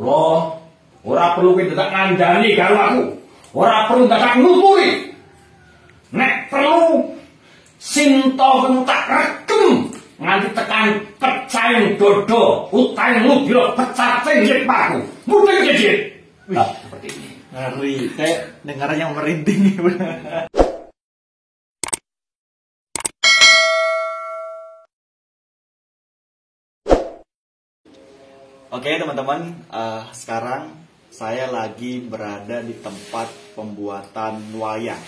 Mula ora perlu kowe tak ngandani karo aku. Ora perlu tak nuturi. Nek perlu Sinta tak regem nganti tekan pecahin dodo utahe mobil pecacing lipaku. Mudeng jadi. Nah, seperti ini. Ngeri, kayak dengarannya merinding. Oke teman-teman, sekarang saya lagi berada di tempat pembuatan wayang.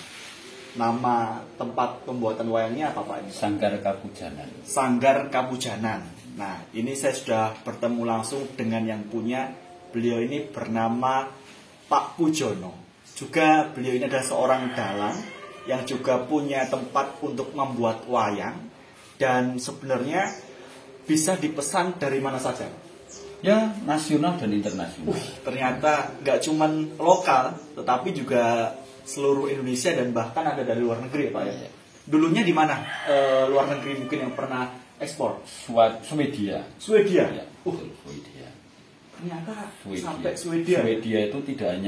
Nama tempat pembuatan wayangnya apa Pak? Ini, Pak? Sanggar Kapujanan. Sanggar Kapujanan. Nah, ini saya sudah bertemu langsung dengan yang punya. Beliau ini bernama Pak Pujono. Juga beliau ini adalah seorang dalang yang juga punya tempat untuk membuat wayang. Dan sebenarnya bisa dipesan dari mana saja. Ya, nasional dan internasional. Ternyata nggak cuman lokal, tetapi juga seluruh Indonesia dan bahkan ada dari luar negeri ya Pak ya. Dulunya di mana luar negeri mungkin yang pernah ekspor? Swedia. Swedia. Ya, Swedia. Ternyata Swedia. sampai Swedia. Swedia itu tidak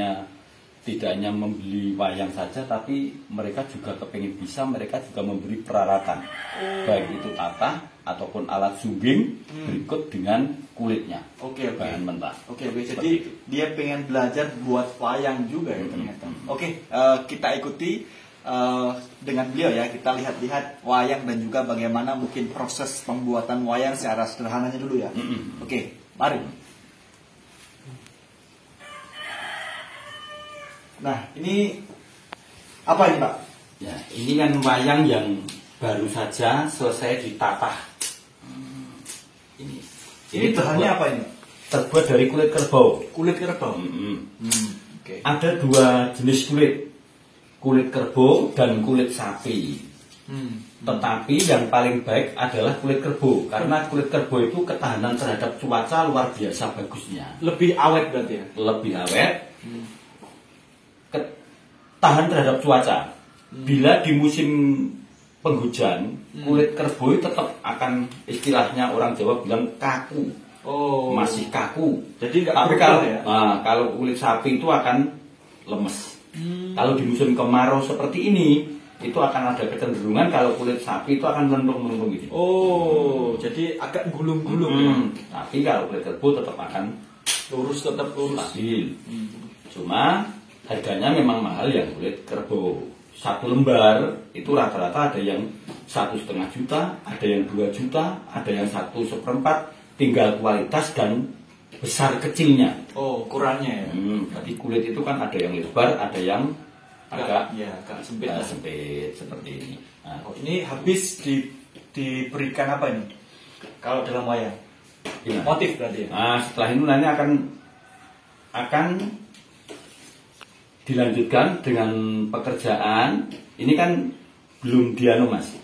hanya membeli wayang saja, tapi mereka juga kepingin bisa, mereka juga memberi peralatan, baik itu tata ataupun alat sumbing berikut dengan kulitnya. Oke. Bahan mentah. Oke, jadi dia pengen belajar buat wayang juga ya ternyata. Oke, kita ikuti dengan beliau ya, kita lihat-lihat wayang dan juga bagaimana mungkin proses pembuatan wayang secara sederhananya dulu ya. Oke, mari. Nah, ini apa ini Pak? Ya, ini kan wayang yang baru saja selesai ditata. Ini bahannya apa ini? Terbuat dari kulit kerbau. Kulit kerbau. Okay. Ada dua jenis kulit kerbau dan kulit sapi. Tetapi yang paling baik adalah kulit kerbau, karena kulit kerbau itu ketahanan terhadap cuaca luar biasa bagusnya. Lebih awet berarti ya? Lebih awet. Tahan terhadap cuaca. Bila di musim penghujan, kulit kerbau tetap akan, istilahnya orang Jawa bilang kaku. Oh, masih kaku. Jadi nggak. Tapi kalau kulit sapi itu akan lemes. Kalau di musim kemarau seperti ini, itu akan ada kecenderungan kalau kulit sapi itu akan melengkung-melengkung gitu. Oh, jadi agak gulung-gulung. Tapi kalau kulit kerbau tetap akan tetap lurus. Stabil. Cuma harganya memang mahal yang kulit kerbau. Satu lembar itu rata-rata ada yang 1,5 juta, ada yang 2 juta, ada yang 1/4. Tinggal kualitas dan besar kecilnya. Oh, ukurannya ya. Jadi kulit itu kan ada yang lebar, ada yang agak sempit. Sempit seperti ini. Nah, ini habis diberikan apa ini? Kalau dalam wayang? Ya. Motif berarti ya? Nah, setelah itu nanti akan dilanjutkan dengan pekerjaan. Ini kan belum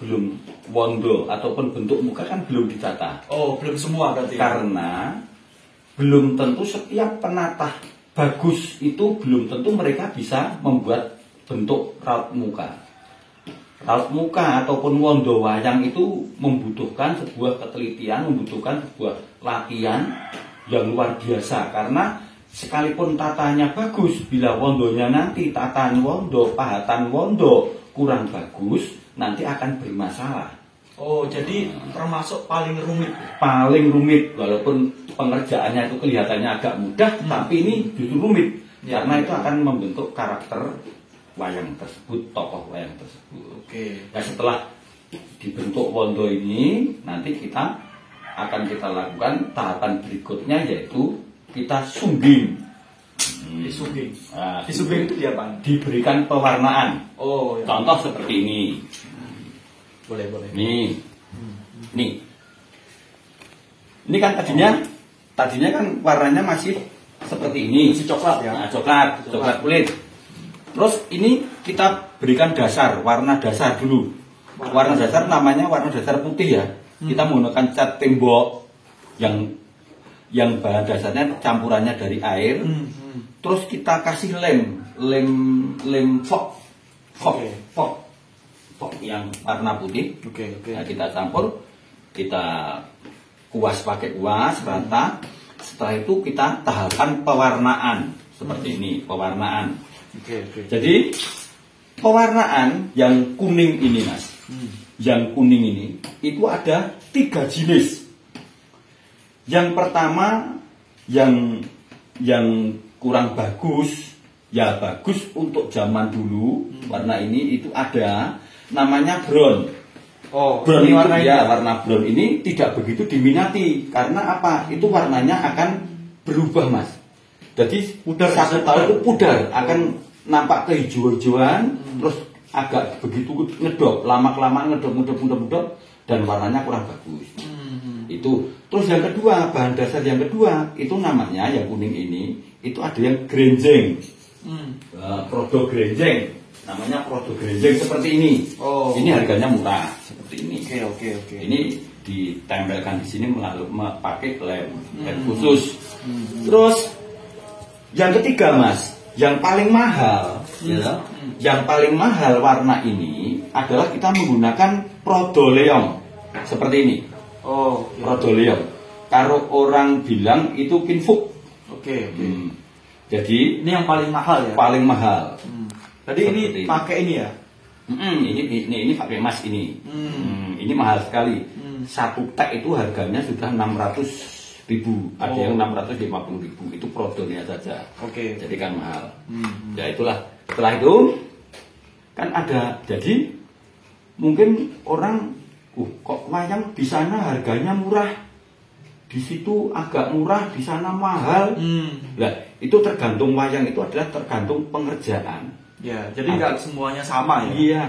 belum wondo ataupun bentuk muka kan belum ditata. Oh, belum semua berarti. Karena belum tentu setiap penata bagus itu belum tentu mereka bisa membuat bentuk raut muka. Raut muka ataupun wondo wayang itu membutuhkan sebuah ketelitian, membutuhkan sebuah latihan yang luar biasa, karena sekalipun tatanya bagus, bila wondonya nanti tataan wondo, pahatan wondo kurang bagus, nanti akan bermasalah. Oh, jadi termasuk paling rumit. Paling rumit, walaupun pengerjaannya itu kelihatannya agak mudah, tapi ini justru rumit. Karena itu akan membentuk karakter wayang tersebut, tokoh wayang tersebut. Oke. Nah, setelah dibentuk wondo ini, nanti kita lakukan tahapan berikutnya, yaitu kita sumbing. Disumbing. Nah, disumbing itu dia apa? Diberikan pewarnaan. Oh, ya. Contoh seperti ini. Boleh. Nih. Ini kan tadinya kan warnanya masih seperti ini. Masih coklat ya? Nah, coklat kulit. Terus ini kita berikan warna dasar dulu. Warna dasar namanya warna dasar putih ya. Kita menggunakan cat tembok yang bahan dasarnya campurannya dari air. Terus kita kasih lem fog yang warna putih. Oke. Nah, kita campur, kita kuas pakai kuas rata. Setelah itu kita tahapan pewarnaan seperti ini, pewarnaan. Oke. Jadi pewarnaan yang kuning ini Mas, yang kuning ini itu ada 3 jenis. Yang pertama yang kurang bagus, ya bagus untuk zaman dulu warna ini itu ada namanya brown. Oh, Brown ini itu warna ya warna brown ini tidak begitu diminati karena apa? Itu warnanya akan berubah Mas. Jadi Pudar, satu tahun itu pudar akan nampak kehijau-hijauan, terus agak begitu ngedop, lama-kelamaan ngedop dan warnanya kurang bagus. Itu. Terus yang kedua, bahan dasar yang kedua itu namanya yang kuning ini itu ada yang grenjeng. Produk grenjeng. Namanya produk grenjeng seperti ini. Oh. Ini harganya murah seperti ini. Oke. Ini ditempelkan di sini melalui pakai lem khusus. Terus yang ketiga Mas, yang paling mahal, ya, yang paling mahal warna ini adalah kita menggunakan prodoleum seperti ini. Oh, Prodoleum. Kalau orang bilang itu kinfuk. Oke. Jadi Ini yang paling mahal ya? paling mahal. Tadi ini Seperti pakai ini ya? Ini pakai emas ini. Ini mahal sekali. Satu tag itu harganya sudah 600.000. Ada yang 650.000. Itu produknya saja. Oke. Jadi kan mahal. Ya itulah. Setelah itu kan ada. Jadi mungkin orang, kok wayang di sana harganya murah, di situ agak murah, di sana mahal. Nah, itu tergantung wayang itu adalah tergantung pengerjaan. Ya, jadi nggak semuanya sama ya? Iya,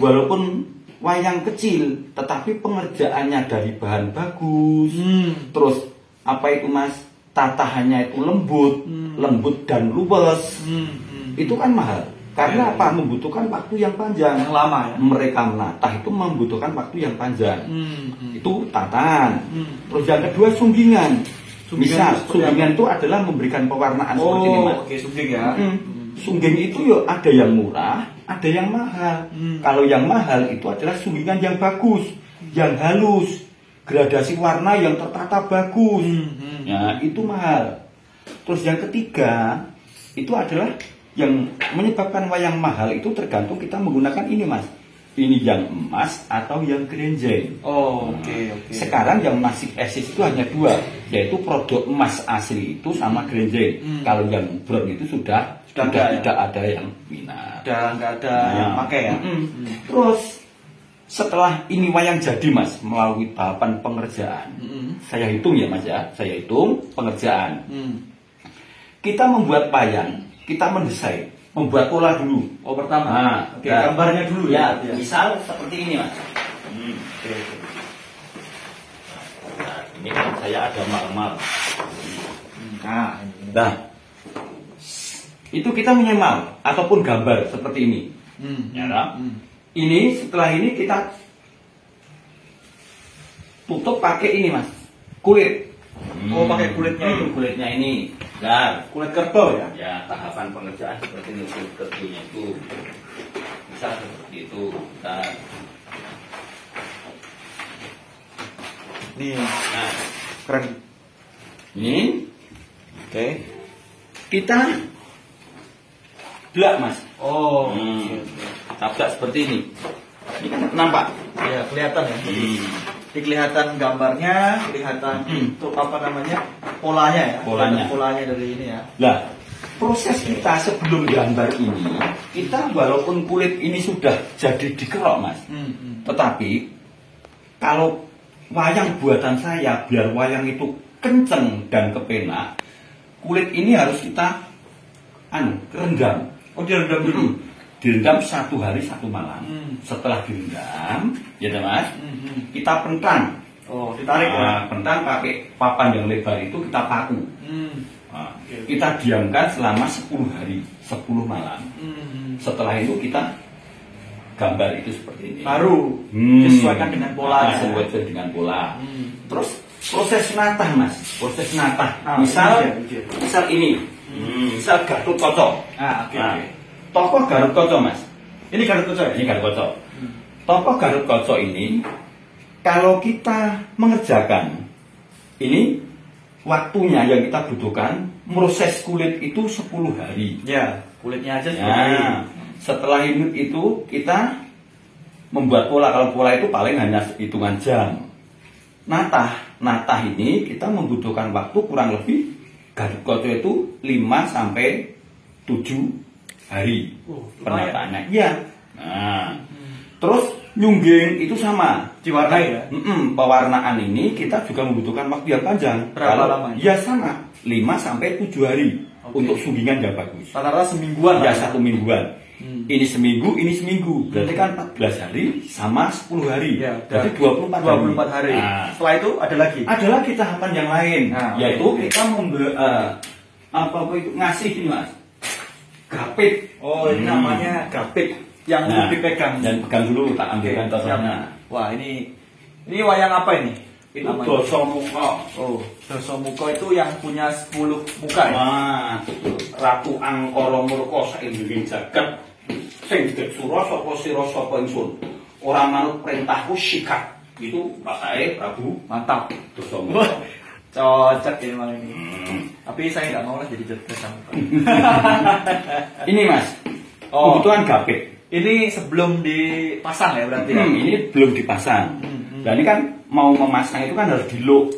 walaupun wayang kecil, tetapi pengerjaannya dari bahan bagus. Terus apa itu Mas? Tatahannya itu lembut dan luwes. Itu kan mahal. Karena apa? Membutuhkan waktu yang panjang. Yang lama ya? Mereka menatah itu membutuhkan waktu yang panjang. Itu tatahan. Terus yang kedua sunggingan. Misal sunggingan itu adalah memberikan pewarnaan seperti ini Mas. Oke, sungging ya. Sungging itu ya ada yang murah, ada yang mahal. Kalau yang mahal itu adalah sunggingan yang bagus, yang halus, gradasi warna yang tertata bagus. Ya, itu mahal. Terus yang ketiga itu adalah yang menyebabkan wayang mahal itu tergantung kita menggunakan ini Mas. Ini yang emas atau yang grenjeng. Oke. Sekarang yang masih eksis itu hanya 2, yaitu produk emas asli itu sama grenjeng. Kalau yang brown itu sudah tidak ada yang minat. Udah nggak ada yang pakai ya? Terus setelah ini wayang jadi Mas melalui tahapan pengerjaan, saya hitung ya Mas ya, saya hitung pengerjaan. Kita membuat wayang, kita mendesain, membuat pola dulu. Oh, pertama. Nah, Oke, gambarnya dulu ya. Misal seperti ini Mas. Nah, ini kan saya ada mal-mal. Nah, itu kita menyemal ataupun gambar seperti ini. Ya, ini setelah ini kita tutup pakai ini Mas, kulit. Oh, pakai kulitnya itu. Kulitnya ini. Nah, Kulit kerbau ya? ya tahapan pengerjaan seperti ini, kulit kerbaunya itu bisa seperti itu. Nah, Nah, keren. Ini Oke. kita belak Mas. Oh. Kita belak seperti ini. Ini kan nampak. Ya, kelihatan ya. Ini kelihatan gambarnya, kelihatan untuk apa namanya? Polanya ya. Polanya dari ini ya. Nah, proses kita sebelum gambar ini, kita walaupun kulit ini sudah jadi dikerok Mas, tetapi kalau wayang buatan saya, biar wayang itu kenceng dan kepenak, kulit ini harus kita rendam. Oh, direndam dulu. Direndam 1 hari 1 malam. Setelah direndam, ya Mas, kita pentang. Oh, ditarik ya. Pentang pakai papan yang lebar itu kita paku. Kita diamkan selama 10 hari, 10 malam. Setelah itu kita gambar itu seperti ini. Baru disesuaikan dengan pola. Sesuai dengan pola. Terus proses natah Mas, proses natah. Misal ini, misal Gatot Kaca. Oke. Tokoh Garut Kaca Mas. Ini Gatot Kaca ya? Ini Garut Kaca. Tokoh Garut Kaca ini kalau kita mengerjakan ini waktunya yang kita butuhkan proses kulit itu 10 hari. Ya, kulitnya aja 10 Ya, hari. setelah itu kita membuat pola. Kalau pola itu paling hanya hitungan jam. Natah ini kita membutuhkan waktu kurang lebih Gatot Kaca itu 5 sampai 7 hari penataannya. Iya. Nah, terus nyungging itu sama. Diwarnai ya? Pewarnaan ini kita juga membutuhkan waktu yang panjang. Berapa lama? Ya sama, 5 sampai 7 hari untuk sunggingan yang bagus. Rata-rata semingguan Ya, lah. 1 mingguan. Ini seminggu, ini seminggu. Berarti kan 14 hari sama 10 hari. Ya, Berarti 24 hari. Nah, Setelah itu ada lagi. ada lagi tahapan yang lain, Nah, yaitu oke. kita apa itu ngasih ini mas, gapit. Oh, ini namanya gapit yang Nah, dipegang. dan pegang dulu, tak ambilkan Oke, contohnya. Wah, ini wayang apa ini? Itu Namanya. Dasamuka. Oh, Dasamuka itu yang punya 10 muka ya? Wah, betul. Ratu Angkara murka saindenging jagat. Sing Deksura sapa sira sapa ingsun. Ora manut perintahku sikap. Itu pasae Prabu Mantap. Dasamuka. Cocok ini malah ini. Tapi saya nggak mau lah jadi Dasamuka. Ini mas, Oh. kebutuhan gapit. Ini sebelum dipasang ya berarti ya? Ini belum dipasang. Dan ini kan mau memasang itu kan harus diluk.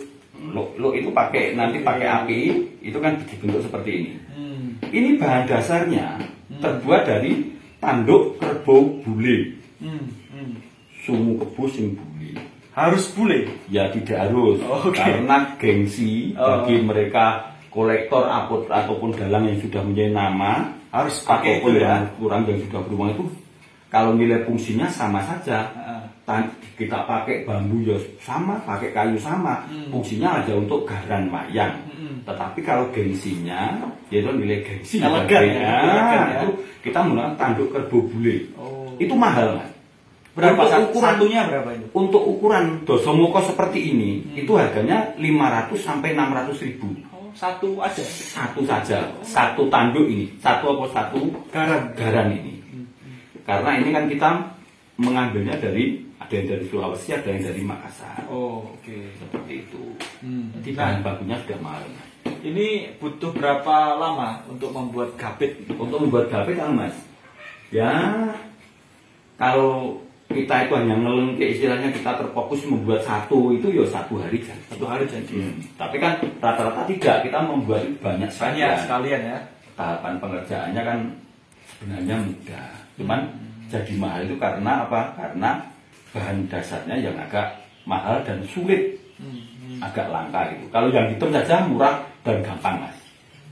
Luk itu nanti pakai api, itu kan dibentuk seperti ini. Ini bahan dasarnya terbuat dari tanduk kerbau bule. Sungu kebo sing bule. Harus bule. Ya tidak harus. Oh, oke. Karena gengsi bagi mereka kolektor ataupun dalang yang sudah mempunyai nama, Harus pakai ataupun itu ya. yang kurang yang sudah beruang itu, kalau nilai fungsinya sama saja. Kita pakai bambu ya sama, pakai kayu sama, fungsinya aja untuk garan wayang. Tetapi kalau gengsinya, yaitu nilai gengsi Elegan sebagainya, ya, elegan ya. itu kita menggunakan tanduk kerbau bule. Oh. Itu mahal mas. Berapa Untuk satunya berapa itu? Untuk ukuran Dasamuka seperti ini, itu harganya 500 sampai 600 ribu. Oh, satu aja. Satu saja, satu tanduk ini, satu garan ini. Karena ini kan kita mengambilnya ada yang dari Sulawesi, ada yang dari Makassar. Oh, oke. Seperti itu. Jadi Nah, bahan bakunya sudah mahal. ini butuh berapa lama untuk membuat gapit? Untuk membuat gapit kan mas, ya kalau kita itu hanya ngelengke, istilahnya kita terfokus membuat satu itu ya 1 hari jadi. 1 hari jadi. Tapi kan rata-rata tidak, kita membuat banyak Banyak sekalian ya. Tahapan pengerjaannya kan sebenarnya mudah, cuman jadi mahal itu karena apa? Karena bahan dasarnya yang agak mahal dan sulit, agak langka itu. Kalau yang hitam saja murah dan gampang mas.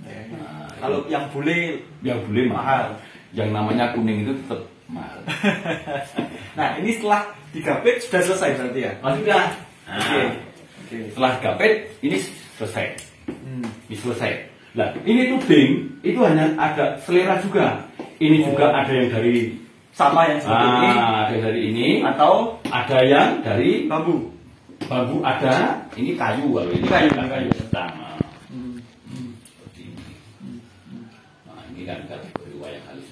Nah, Kalau yang bule yang boleh mahal, yang namanya kuning itu tetap mahal. Nah, ini setelah digapit sudah selesai berarti ya? Oh sudah. Oke. Oke. Setelah gapit ini selesai. Ini selesai. Nah ini tubing itu hanya ada selera juga. Ini juga ada yang dari Sama yang seperti ini ada yang dari ini, atau ada yang dari bambu? bambu, ada ini kayu kalau ini Kayu, kayu kayu. sedang. Seperti ini. Nah ini kan kategori wayang halus.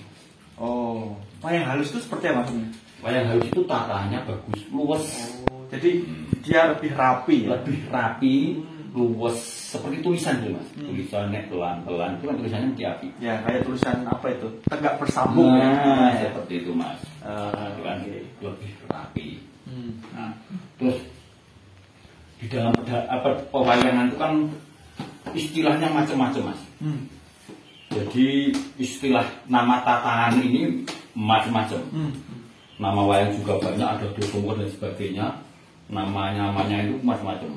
Oh, wayang halus itu seperti apa maksudnya? Wayang halus itu tataannya bagus, luwes. Oh, jadi dia lebih rapi ya? Lebih rapi, luwes, seperti tulisan tuh mas. Tulisannya pelan-pelan, itu kan tulisannya mesti api. Ya, kayak tulisan apa itu? Tegak bersambung Nah, ya? seperti itu mas. Itu kan Oke. lebih rapi. Nah, terus di dalam pewayangan itu kan istilahnya macam-macam mas. Jadi istilah nama tatahan ini macam-macam. Nama wayang juga banyak, ada Dasamuka dan sebagainya. Namanya itu macam-macam.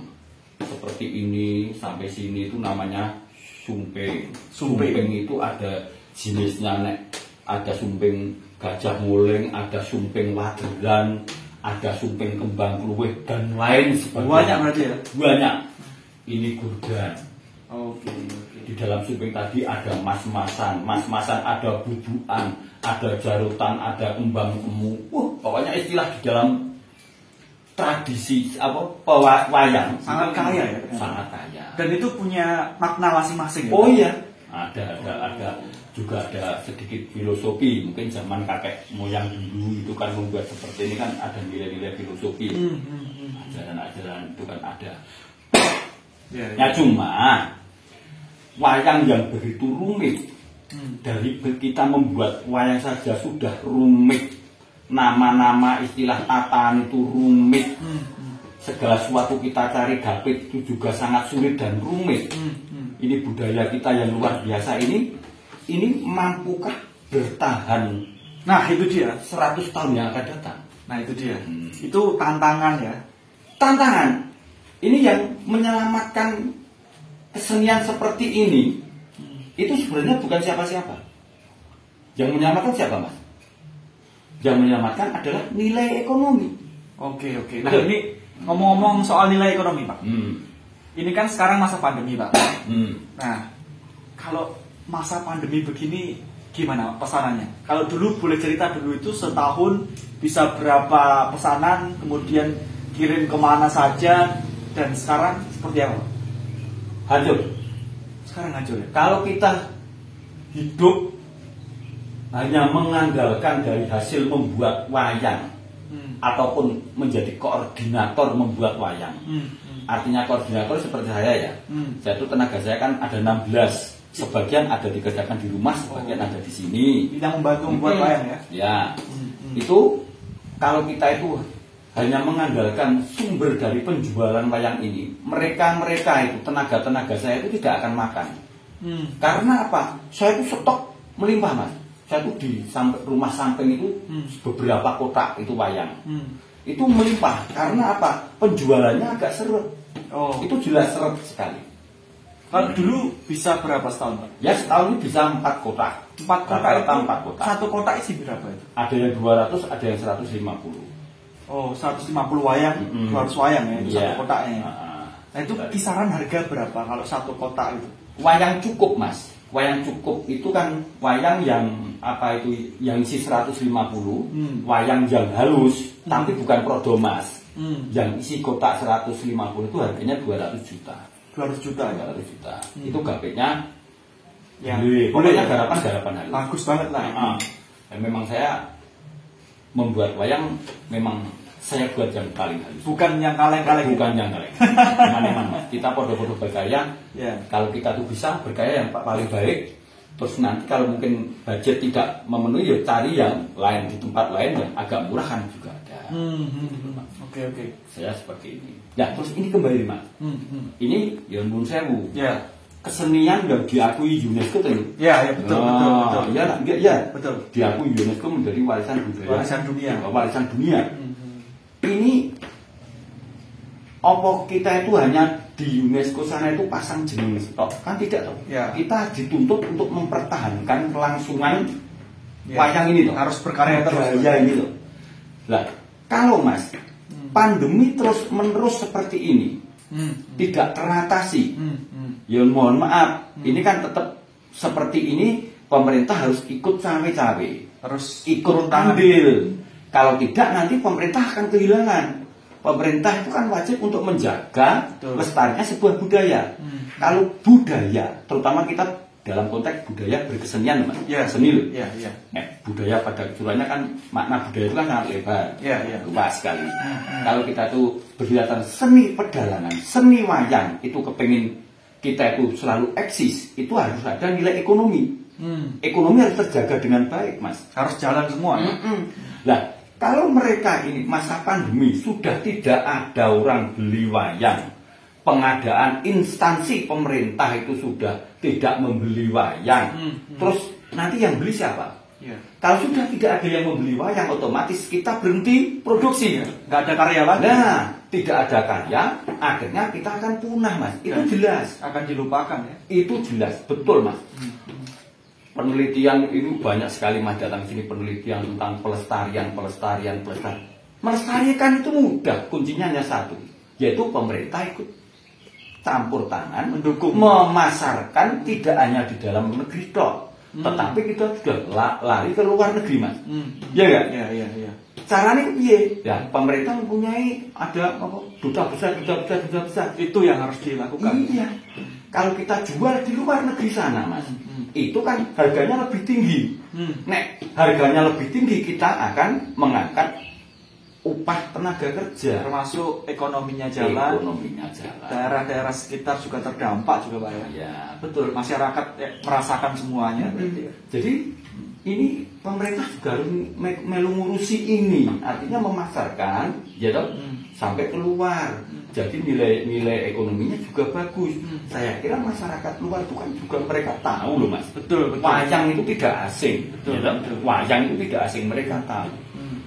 Seperti ini sampai sini itu namanya sumping. Sumping. Itu ada jenisnya nek. Ada sumping gajah muling, ada sumping waderan, ada sumping kembang kluwih dan lain sebagainya. Banyak berarti ya? Banyak. Ini gurdan. Oke. Di dalam sumping tadi ada mas-masan ada bubuan, ada jarutan, ada kembang kemu. Pokoknya istilah di dalam tradisi wayang Sangat kaya ya? Sangat kaya. Dan itu punya makna masing-masing ya? Oh iya, ada juga ada sedikit filosofi. Mungkin zaman kakek moyang dulu itu kan membuat seperti ini kan, ada nilai-nilai filosofi. Ajaran-ajaran itu kan ada. Ya cuma wayang yang begitu rumit, dari kita membuat wayang saja sudah rumit, nama-nama istilah tataan itu rumit, segala sesuatu kita cari gapit itu juga sangat sulit dan rumit. Ini budaya kita yang luar biasa ini mampukah bertahan? Nah itu dia, 100 tahun yang akan datang. nah itu dia, itu tantangan ya. Tantangan ini yang menyelamatkan kesenian seperti ini itu sebenarnya bukan siapa-siapa. Yang menyelamatkan siapa, Mas? Yang menyelamatkan adalah nilai ekonomi. Oke. Nah ini ngomong-ngomong soal nilai ekonomi, Pak. Ini kan sekarang masa pandemi, Pak. Nah, kalau masa pandemi begini gimana pesanannya? Kalau dulu boleh cerita dulu itu setahun bisa berapa pesanan, kemudian kirim kemana saja, dan sekarang seperti apa? Hancur. Sekarang hancur ya? Kalau kita hidup hanya mengandalkan dari hasil membuat wayang ataupun menjadi koordinator membuat wayang. Artinya koordinator seperti saya ya. Saya itu tenaga saya kan ada 16. Sebagian ada dikerjakan di rumah, sebagian ada di sini. Yang membantu membuat wayang ya? Ya. Itu kalau kita itu hanya mengandalkan sumber dari penjualan wayang ini, mereka itu tenaga saya itu tidak akan makan. Karena apa? Saya itu stok melimpah, Mas. Saya itu di rumah samping itu beberapa kotak itu wayang. Itu melimpah. Karena apa? Penjualannya agak seret. Itu jelas seret sekali. Kalau dulu bisa berapa setahun, Pak? Ya setahun ini bisa 4 kotak. 4 kotak itu, 4 kotak. Satu kotak isi berapa itu? Ada yang 200, ada yang 150. 150 wayang, 200 wayang ya, itu satu kotaknya. Nah itu kisaran harga berapa kalau satu kotak itu? Wayang cukup, Mas. Wayang cukup itu kan wayang yang apa itu yang isi 150, wayang yang halus, tapi bukan prodomas. Yang isi kotak 150 itu harganya 200 juta. 200 juta ya? 200 juta. Itu gapeknya ya, pokoknya garapan halus. Bagus banget lah. Dan memang saya membuat wayang, memang saya buat yang paling halus. Bukan yang kaleng-kaleng. Bukan yang kaleng. Memang kita podo-podo bergaya. Kalau kita tuh bisa bergaya yang paling baik. Terus nanti kalau mungkin budget tidak memenuhi, ya cari yang lain di tempat lain yang agak murah kan juga ada. Oke. Saya seperti ini. Ya terus ini kembali, Mas. Ini ya Nun Sewu. Kesenian yang diakui UNESCO tuh. Ya betul. Betul. Diakui UNESCO menjadi warisan budaya. Warisan dunia. Ini apa kita itu hanya di UNESCO sana itu pasang jeneng stok? Kan tidak toh. Kita dituntut untuk mempertahankan kelangsungan wayang ini toh. Harus berkarya terus. Ini toh. Lah, kalau Mas, pandemi terus menerus seperti ini, tidak teratasi. Ya mohon maaf, ini kan tetap seperti ini, pemerintah harus ikut cawe-cawe, harus ikut ambil. Kalau tidak nanti pemerintah akan kehilangan. Pemerintah itu kan wajib untuk menjaga lestarinya sebuah budaya. Kalau budaya, terutama kita dalam konteks budaya berkesenian, Mas. Seni loh. Budaya pada keseluruhannya kan makna budaya itu kan sangat lebar, luas sekali. Kalau kita tuh berbicara seni pedalangan, seni wayang itu kepengin kita itu selalu eksis, itu harus ada nilai ekonomi. Ekonomi harus terjaga dengan baik, Mas. Harus jalan semua. Lah, kalau mereka ini masa pandemi sudah tidak ada orang beli wayang, pengadaan instansi pemerintah itu sudah tidak membeli wayang, terus nanti yang beli siapa? Kalau sudah tidak ada yang membeli wayang, otomatis kita berhenti produksi, nggak ada karya lagi. Nah, tidak ada karya, akhirnya kita akan punah, Mas. Itu jelas. Akan dilupakan ya? Itu jelas, betul, Mas. Penelitian ini banyak sekali, Mas, datang sini penelitian tentang pelestarian. Melestarikan itu mudah, kuncinya hanya satu, yaitu pemerintah ikut campur tangan, mendukung, memasarkan tidak hanya di dalam negeri toh, tetapi kita sudah lari ke luar negeri, Mas. Iya enggak? Iya. Caranya piye? Ya, pemerintah mempunyai ada duta besar. Itu yang harus dilakukan. Iya. Kalau kita jual di luar negeri sana, Mas, itu kan harganya lebih tinggi. Nek harganya lebih tinggi, kita akan mengangkat upah tenaga kerja, termasuk ekonominya jalan, daerah-daerah sekitar juga terdampak juga Pak ya. Ya betul. Masyarakat merasakan semuanya. Jadi ini pemerintah juga harus melu ngurusi ini, artinya memasarkan, ya toh, sampai keluar. Jadi nilai ekonominya juga bagus. Saya kira masyarakat luar itu kan juga mereka tahu loh Mas. Betul. Wayang itu tidak asing. Betul. Ya, wayang itu tidak asing, mereka tahu.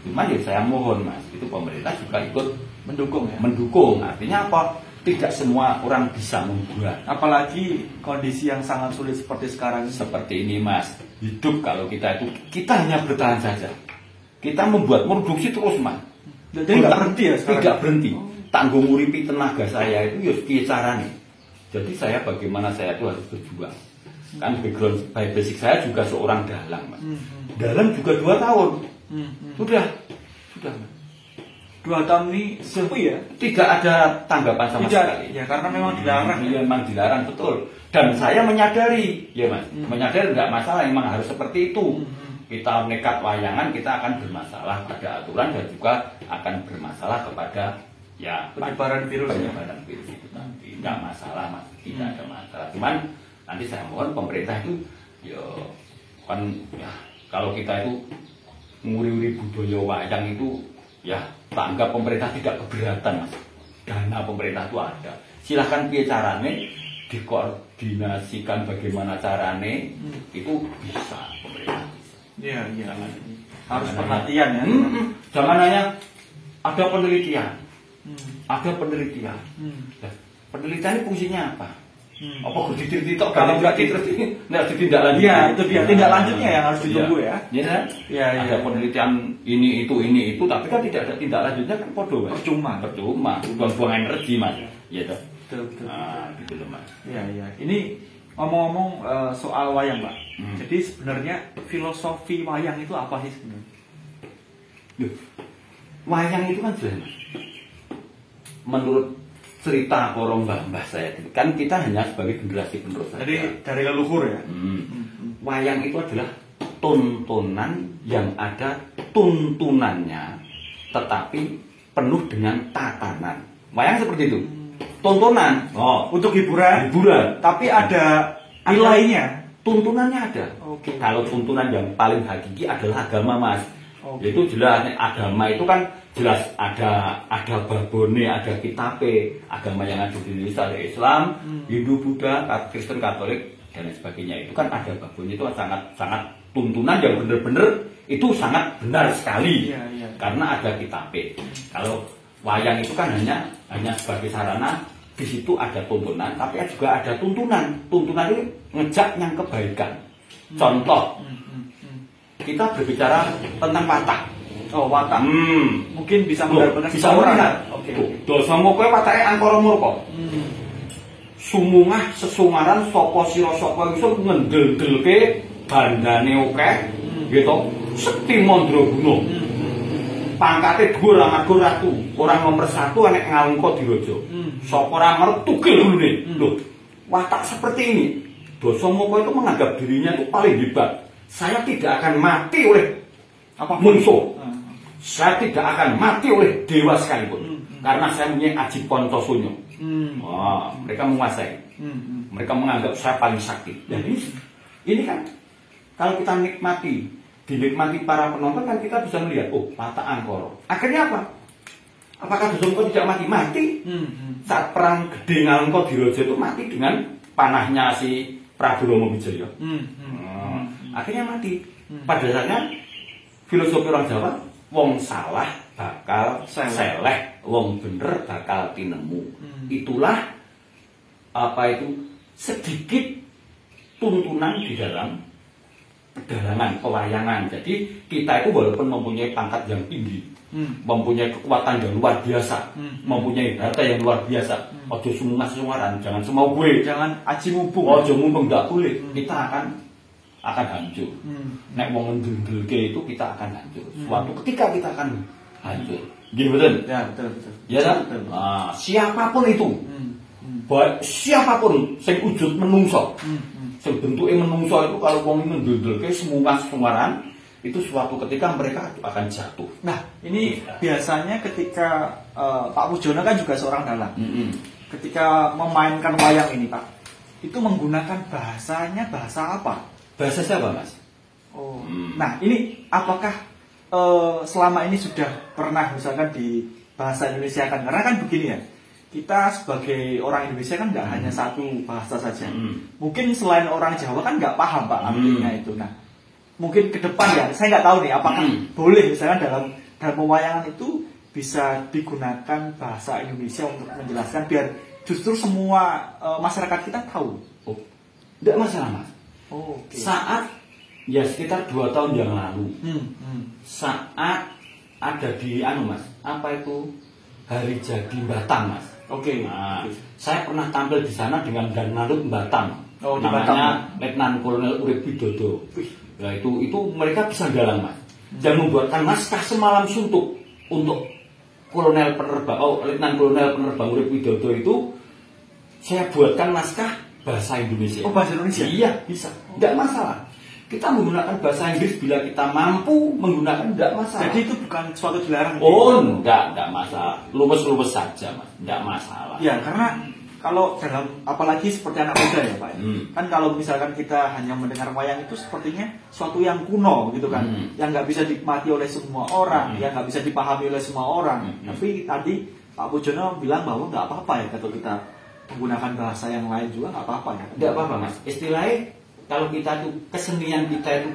Cuman ya saya mohon Mas, itu pemerintah juga ikut mendukung ya. Mendukung. Artinya apa? Tidak semua orang bisa membuat. Apalagi kondisi yang sangat sulit seperti sekarang. Seperti ini Mas. Hidup kalau kita hanya bertahan saja. Kita membuat produksi terus Mas. Jadi nggak berhenti ya sekarang? Tidak berhenti. Tanggung uripi tenaga saya itu ya piye carane. Jadi bagaimana saya itu harus berjuang. Kan background basic saya juga seorang dalang Mas. Dalang juga 2 tahun. Sudah Mas. 2 tahun ini sepi ya? Tidak ada tanggapan sama sekali. Ya karena memang dilarang. Iya memang dilarang betul. Dan saya menyadari, ya Mas, menyadari nggak masalah, memang harus seperti itu. Kita nekat wayangan, kita akan bermasalah pada aturan dan juga akan bermasalah kepada penyebaran virus itu nanti. Nggak masalah Mas, tidak ada masalah. Cuman nanti saya mohon pemerintah itu, kalau kita itu nguri-uri budaya wayang itu, tak anggap pemerintah tidak keberatan Mas. Dana pemerintah itu ada. Silahkan piye carane dikoordinasikan bagaimana carane itu bisa pemerintah. Iya. Harus perhatian ya. Jangan hanya ada penelitian. Ada penelitian. Penelitian ini fungsinya apa? Apa kudu dititok kalau enggak ditindaklanjuti. Iya, itu dia tindak lanjutnya yang harus ditunggu ya. Iya. Ada penelitian ini itu tapi kan tidak ada tindak lanjutnya kan podo Mas. Percuma, buang-buang energi Mas. Iya toh. Betul. Gitu loh Mas. Iya. Ini ngomong-ngomong soal wayang, Pak. Jadi sebenarnya filosofi wayang itu apa sih sebenarnya? Wayang itu kan jelas Mas. Menurut cerita orang mbah saya kan kita hanya sebagai generasi penerus saja. Jadi dari leluhur ya. Wayang itu adalah tontonan yang ada tuntunannya, tetapi penuh dengan tatanan. Wayang seperti itu. Tontonan. Untuk hiburan. Tapi ada nilainya. Tuntunannya ada. Oke. Kalau tuntunan yang paling hakiki adalah agama Mas. Yaitu jelas agama itu kan jelas ada babone, ada kitabe. Agama yang ada di Indonesia ada Islam, Hindu, Buddha, Kristen, Katolik dan lain sebagainya. Itu kan ada babone itu sangat tuntunan yang benar-benar itu sangat benar sekali. Iya. Karena ada kitabe. Kalau wayang itu kan hanya sebagai sarana, di situ ada tuntunan, tapi juga ada tuntunan. Tuntunan itu ngejak yang kebaikan. Contoh, kita berbicara tentang watak. Watak. Mungkin bisa benar-benar bisa melihat. Oke. Dosa mokoe watake angkara murka. Sumungah sesungaran sapa sira sapa iso ngendel-delke bandane akeh, gitu. Sekti mandraguna. Pangkate dhuwur amarga ratu, orang nomor 1 enek Ngalengka Diraja. Sapa ora ngerti tugel gulune. Loh, watak seperti ini. Dasamuka itu menganggap dirinya itu paling hebat. Saya tidak akan mati oleh musuh. Saya tidak akan mati oleh dewa sekalipun. Karena saya punya Aji Pontosunyo. Mereka menguasai. Mereka menganggap saya paling sakti. Dan ini kan kalau kita dinikmati para penonton kan kita bisa melihat, watak Angkara. Akhirnya apa? Apakah Dasamuka tidak mati? Saat perang gede Ngalengka Diraja itu mati dengan panahnya si Prabu Rama Wijaya. Akhirnya mati. Pada dasarnya filosofi orang Jawa, wong salah bakal seleh, wong bener bakal tinemu. Itulah sedikit tuntunan di dalam pedalangan pewayangan. Jadi kita itu walaupun mempunyai pangkat yang tinggi, mempunyai kekuatan yang luar biasa, mempunyai harta yang luar biasa, ojo sungas-sungaran, jangan semau gue, jangan aji mumpung, ojo mumpung nggak boleh. Kita akan hancur. Nek wong ngendel-ndelke itu kita akan hancur. Suatu ketika kita akan hancur. Gini betul? Ya betul. Ya kan? Siapapun itu, siapapun sing wujud menungso, sing bentuke menungso itu kalau wong ngendel-ndelke semungas-sungaran, itu suatu ketika mereka akan jatuh. Nah, ini biasanya ketika Pak Pujono kan juga seorang dalang. Ketika memainkan wayang ini, Pak, itu menggunakan bahasanya bahasa apa? Bahasa siapa, Mas? Oh. Nah, ini apakah selama ini sudah pernah misalkan di bahasa Indonesia kan? Karena kan begini ya, kita sebagai orang Indonesia kan nggak hanya satu bahasa saja. Mungkin selain orang Jawa kan nggak paham, Pak, artinya itu. Nah, mungkin ke depan ya, saya nggak tahu nih apakah boleh misalkan dalam pewayangan itu bisa digunakan bahasa Indonesia untuk menjelaskan biar justru semua masyarakat kita tahu. Oh, tidak masalah, Mas. Oh, okay. Saat ya sekitar 2 tahun yang lalu, saat ada di Mas, apa itu hari jadi Batam, Mas. Oke. Nah, saya pernah tampil di sana dengan Danlanut Batam. Oh, di namanya Batam. Letnan Kolonel Urip Widodo. Nah, itu mereka bisa dalang, Mas. Dan membuatkan naskah semalam suntuk untuk Kolonel Penerbang, Letnan Kolonel Penerbang Urip Widodo itu saya buatkan naskah bahasa Indonesia. Oh, bahasa Indonesia? Iya, bisa. Tidak masalah. Kita menggunakan bahasa Inggris bila kita mampu menggunakan, tidak masalah. Jadi itu bukan suatu dilarang. Oh, enggak masalah. Luwes-luwes saja, Mas. Enggak masalah. Ya, karena kalau dalam apalagi seperti anak muda ya, Pak. Kan kalau misalkan kita hanya mendengar wayang itu sepertinya suatu yang kuno gitu kan, yang nggak bisa dinikmati oleh semua orang, yang nggak bisa dipahami oleh semua orang. Tapi tadi Pak Pujono bilang bahwa nggak apa-apa ya kalau kita menggunakan bahasa yang lain juga nggak apa-apa ya. Nggak apa-apa, Mas. Istilahnya kalau kita tuh kesenian kita itu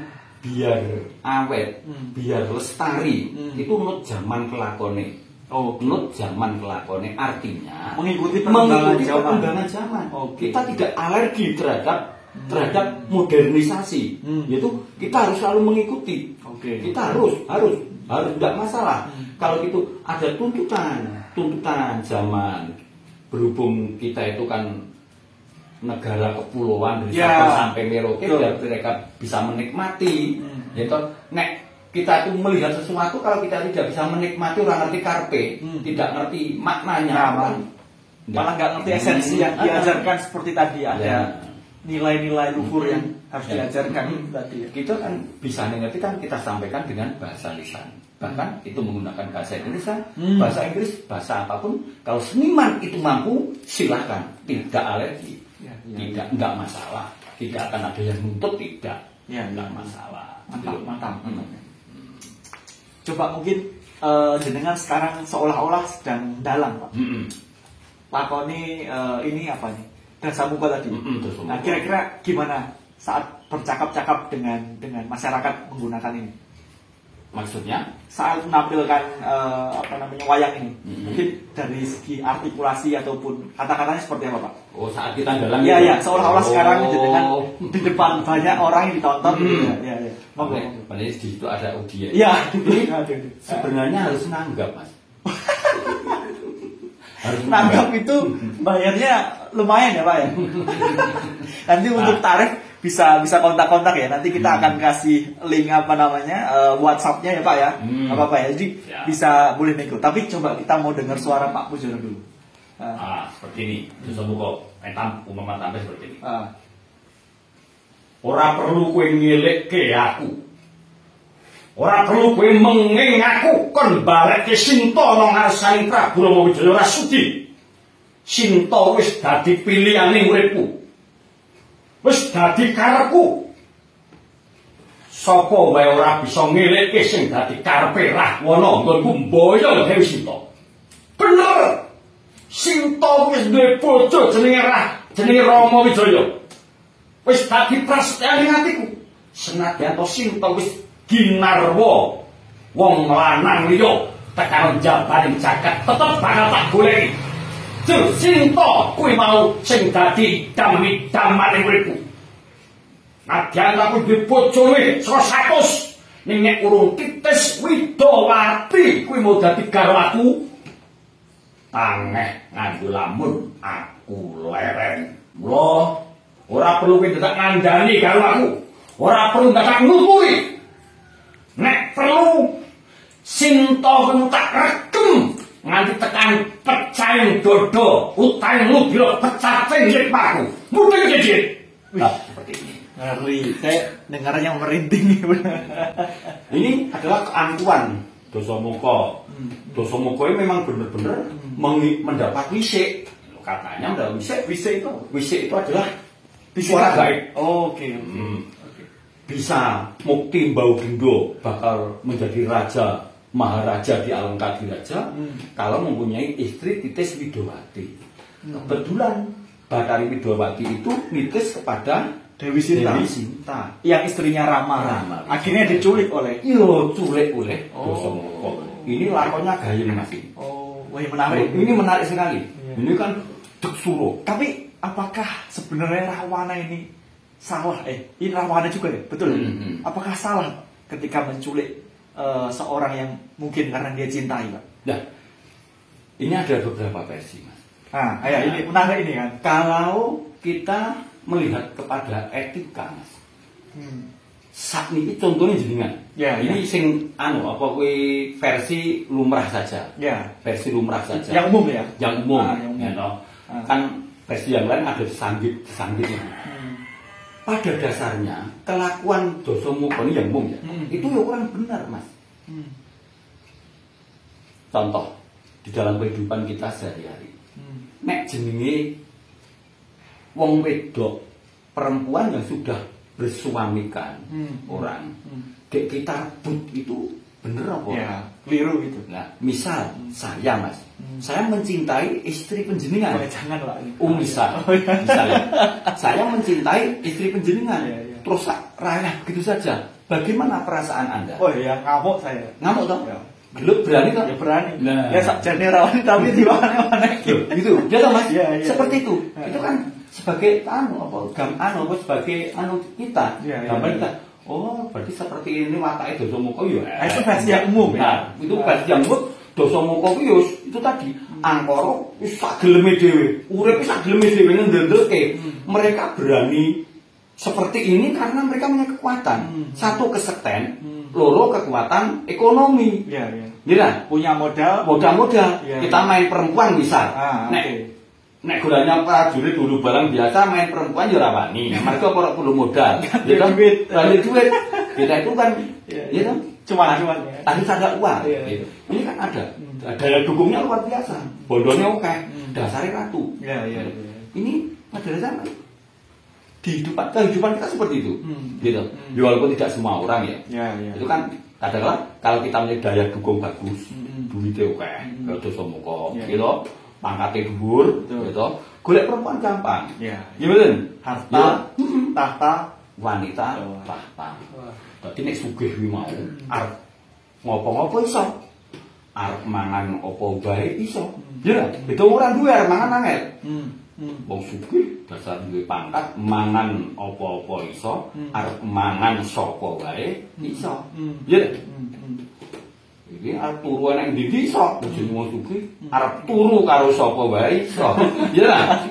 biar awet, biar lestari, itu menurut zaman kelakone. Oh, menurut zaman kelakone artinya mengikuti perkembangan zaman. Okay. Kita tidak alergi terhadap modernisasi. Yaitu kita harus selalu mengikuti. Okay. Kita harus tidak masalah. Kalau itu ada tuntutan zaman, berhubung kita itu kan negara kepulauan dari Sabang sampai Merauke, biar mereka bisa menikmati. Yaitu kita itu melihat sesuatu, kalau kita tidak bisa menikmati, orang ngerti karpe, tidak ngerti maknanya, malah nggak ngerti esensi yang diajarkan seperti tadi ada nilai-nilai luhur yang harus diajarkan tadi. Kita kan bisa ngerti kan kita sampaikan dengan bahasa lisan, bahkan itu menggunakan bahasa Indonesia, bahasa Inggris, bahasa apapun. Kalau seniman itu mampu, silahkan, tidak alergi, nggak masalah, tidak akan ada yang nuntut, tidak masalah. Mantap. Coba mungkin jenengan sekarang seolah-olah sedang dalang, Pak. Lakoni ini apa nih? Dasar muka tadi. Nah, kira-kira gimana saat bercakap-cakap dengan masyarakat menggunakan ini? Maksudnya? Saat menampilkan wayang ini, mungkin dari segi artikulasi ataupun kata-katanya seperti apa, Pak? Oh, saat kita dalang. Iya, seolah-olah sekarang dengan di depan banyak orang yang ditonton. Iya. Padahal di situ ada audiens. Iya. Sebenarnya harus nanggap, Mas. Nanggap itu bayarnya lumayan ya, Pak ya. Nanti untuk tarif bisa kontak-kontak ya. Nanti kita akan kasih link WhatsApp-nya ya, Pak ya. Apa ya. Jadi bisa boleh nego. Tapi coba kita mau dengar suara Pak Pujono dulu. Seperti ini. Semoga umpama tampil seperti ini. Ora perlu kowe ngelekke aku. Ora perlu kowe menging aku kon balekke Sinta nang ngarsaning Prabu Rama Wijaya Rasudi. Sinta wis dadi pilihane uripku. Wis dadi karepku. Sapa wae ora bisa ngelekke sing dadi karepe Rahwana nggonku mboyo Dewi Sinta. Bener. Sinta wis duwe bojo jenenge Rama Wijaya. Wis dadi prasetyane atiku. Senadyan to Sinta wis ginarwa wong lanang liya tekan jabaning jagat tetep bakal tak goleki. Jur Sinta kuwi mau sing dadi damane uripku. Nadyan aku duwe bojone 100 ning nek urung titis Widawati kuwi mau dadi garwaku. Aneh nganggo lamun aku leren. Mula ora perlu kowe dadak ngandani karo aku. Ora perlu dadak nuturi. Nek perlu Sinta kemu tak rekem nganti tekan pecahing dodo utangmu bila pecah cenggit paku. Mudah jadi. Seperti ini. Ngeri. Saya dengarnya merinding. Ini adalah keangkuhan Dasamuka. Dasamuka ini memang benar-benar mendapat wisik. Katanya mendapat wisik itu adalah suara gaib. Oke. Bisa Mukti Baugendo bakal menjadi raja maharaja di Alengkadiraja kalau mempunyai istri Titis Widowati. Kebetulan Bathari Widowati itu nitis kepada Dewi Sinta. Yang istrinya Rama. Akhirnya diculik oleh culik oleh Dasamuka. Ini lakonnya gayeng Mas. Wah, menarik. Ini menarik sekali. Ini kan Deksuro. Tapi apakah sebenarnya Rawana ini salah? Ini Rawana juga ya, betul? Apakah salah ketika menculik seorang yang mungkin karena dia cintai, Pak? Nah, ini ada beberapa versi, Mas. Ini menarik ini kan. Kalau kita melihat kepada etika, Mas. Saat ini contohnya jenengan. Ini sing versi lumrah saja. Versi lumrah saja. Yang umum ya. Yang umum. Kan versi yang lain ada sanggit itu. Pada dasarnya kelakuan Dasamuka ini yang umum ya. Itu ya kurang benar, Mas. Contoh di dalam kehidupan kita sehari-hari. Nek jenenge wong wedok perempuan yang sudah bersuamikan orang, kita rebut itu bener apa? Ya, keliru itu. Nah, misal saya, Mas, saya mencintai istri penjenengan. Jangan Pak. Misalnya, saya mencintai istri penjenengan. Terus raya begitu saja. Bagaimana perasaan Anda? Ngamuk saya. Ngamuk toh? Gelut berani toh? Ya berani. Nah. Ya sakjane rawan tapi di mana-mana gitu. Ya toh, Mas? Seperti itu. Ya. Itu kan sebagai sebagai kita. Gambar kita. Oh, berarti seperti ini watake Dasamuka ya. Itu versi yang umum ya. Itu versi yang umum. Dasamuka ku itu tadi angkara wis sak geleme dhewe. Urip sak geleme dhewe ngendelke. Mereka berani seperti ini karena mereka punya kekuatan. Satu kesekten, loro kekuatan ekonomi. Iya. Punya modal. Kita main perempuan bisa. Nek gunanya prajurit dulu barang biasa main perempuan ya rawani. Mereka ora perlu modal. Duit. Kita itu kan cuman harus ada uang. Ini kan ada. Daya dukungnya luar biasa. Bondonya oke. Dasarnya ratu. Ini pada dasarnya kehidupan kita seperti itu. Gitu. Walaupun tidak semua orang ya. Itu kan kadang-kadang kalau kita punya daya dukung bagus, duitnya oke, kalau Dasamuka, gitu. Pangkatnya dhuwur, gitu. Golek perempuan gampang. Gimana? Harta, tahta, wanita, tahta. Dadi nek sugih kuwi mau arep ngopo-ngopo iso. Arep mangan opo bae iso. Ya, itu orang duwe arep mangan angel. Wong sugih dasar duwe pangkat mangan opo-opo iso, arep mangan sapa wae iso. Ya. Iki arep turu nang ndi iso, jeneng wong sugih arep turu karo sapa wae iso. Ya.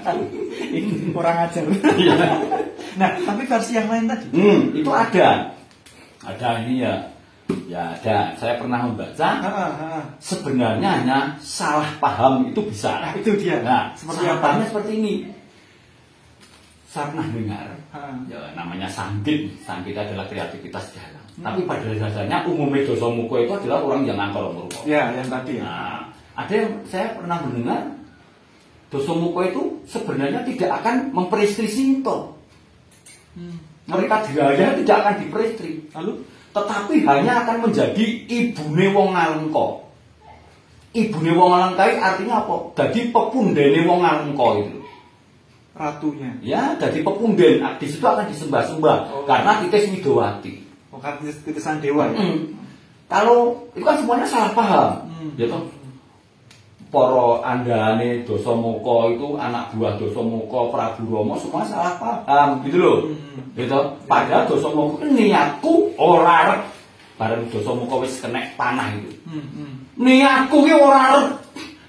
Kurang ajar. Nah, tapi versi yang lain tadi. Itu ada. Ada ini ya. Ya ada. Saya pernah membaca. Sebenarnya hanya salah paham itu bisa. Nah, itu dia. Nah, seperti apa? Seperti ini. Saya pernah dengar. Ya, namanya sanggit. Sanggit adalah kreativitas jalan. Tapi pada dasarnya umumnya Dasamuka itu adalah orang yang angkara murka. Ya, yang tadi. Nah, ada yang saya pernah mendengar Dasamuka itu sebenarnya tidak akan memperistri Sinta. Mereka diraya tidak akan diperistri. Lalu, tetapi hanya akan menjadi ibune wong Alengka. Ibune wong Alengka artinya apa? Jadi pepundene wong Alengka itu. Ratunya. Ya, jadi pepunden. Di situ akan disembah-sembah karena Titis Widowati. Karena titisan dewa ya. Kalau itu kan semuanya salah paham. Ya toh. Para andane Dasamuka itu anak buah Dasamuka Prabu Rama semua salah paham gitu loh. Gitu. Padahal Dasamuka niatku ora arep bareng Dasamuka wis kena panah itu. Niatku ki ora arep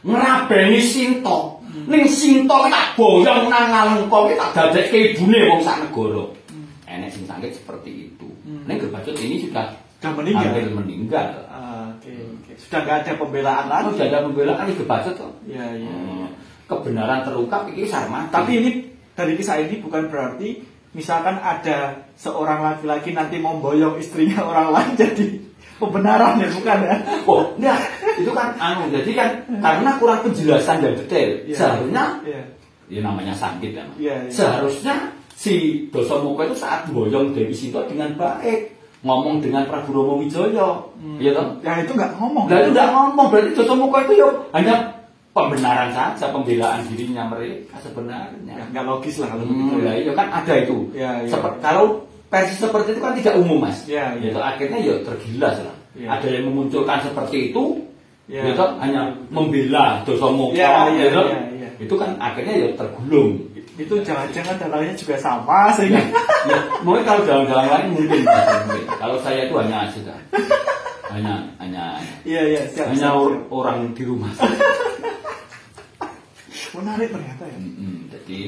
ngrabeni Sinta. Ning Sinta tak boyong nang Alengka ki tak dadekke ibune wong sak negara. Enek sing sanggit seperti itu. Ning Gerbajut ini sudah meninggal. Oke. Sudah nggak ada pembelaan lagi. Sudah ada pembelaan di Gerbajut kok. Iya. Kebenaran terungkap ini Sarmati. Tapi ini dari kisah ini bukan berarti misalkan ada seorang laki-laki nanti mau boyong istrinya orang lain jadi pembenaran ya, bukan ya? Oh, enggak. Itu kan jadi kan karena kurang penjelasan dan detail. Iya. Seharusnya Iya. ya namanya sakit kan. Iya, iya. Seharusnya si Dasamuka itu saat boyong Dewi Sinta dengan baik, ngomong dengan Prabu Rama Wijaya. Iya toh? Ya itu nggak ngomong. Lah itu enggak ngomong, berarti Dasamuka itu ya hanya pembenaran saja, pembelaan dirinya mereka sebenarnya. Ya, nggak logis lah kalau Begitu begitu ya, iya kan ada itu. Ya, ya. Kalau versi seperti itu kan tidak umum, Mas. Ya, ya. Gitu, akhirnya ya tergilas lah. Ya. Ada yang memunculkan seperti itu, Ya. gitu, hanya membela Dasamuka, Ya, ya, gitu. ya, ya. Itu kan akhirnya ya tergulung. Itu jangan-jangan dalangnya juga sama sehingga Ya, mungkin kalau jalan-jalan lain mungkin, mungkin. Kalau saya itu hanya sudah, hanya iya siap, hanya siap. orang di rumah. Menarik ternyata ya. Jadi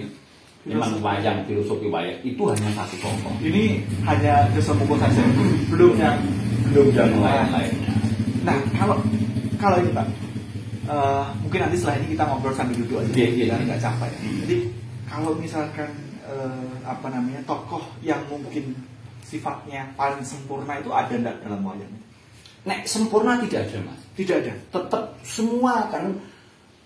memang wayang, filosofi wayang itu hanya satu contoh. Ini hanya Dasamuka saja, belum yang lain-lainnya. Nah, kalau ini Pak, mungkin nanti setelah ini kita ngobrol sambil duduk aja, Iya, biar iya. nggak capek. Jadi kalau misalkan tokoh yang mungkin sifatnya paling sempurna itu ada enggak dalam wayang? Nek sempurna tidak ada, Mas. Tidak ada. Tetap semua kan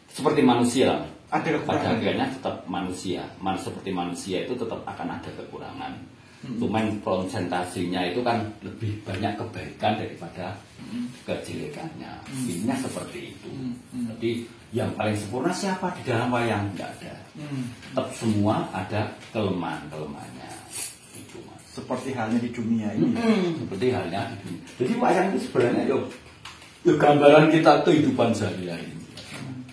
seperti manusia. Ada Pada kekurangan. akhirnya tetap manusia. Seperti manusia itu tetap akan ada kekurangan. Cuman konsentrasinya itu kan lebih banyak kebaikan daripada kejelekannya. Intinya seperti itu. Jadi yang paling sempurna siapa di dalam wayang? Tidak ada. Tetap semua ada kelemahan-kelemahannya. Itu, Mas. Seperti halnya di dunia ini. Seperti halnya di dunia. Jadi wayang itu sebenarnya yo gambaran kita kehidupan sehari-hari.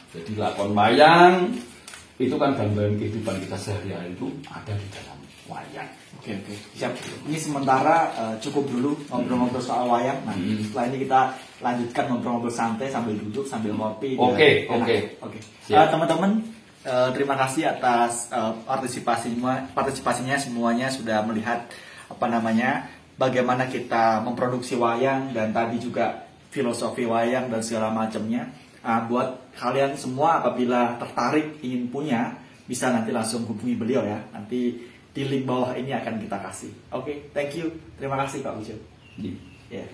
Jadi lakon wayang itu kan gambaran kehidupan kita sehari-hari itu ada di dalam wayang. Oke, siap. Ini sementara cukup dulu ngobrol-ngobrol soal wayang. Nah, setelah ini kita lanjutkan ngobrol-ngobrol santai sambil duduk sambil ngopi. Oke. Siap. Teman-teman, terima kasih atas partisipasinya semuanya sudah melihat bagaimana kita memproduksi wayang dan tadi juga filosofi wayang dan segala macamnya. Buat kalian semua apabila tertarik ingin punya, bisa nanti langsung hubungi beliau ya. Nanti di link bawah ini akan kita kasih. Oke, thank you. Terima kasih Pak Ujo. Iya. Ya.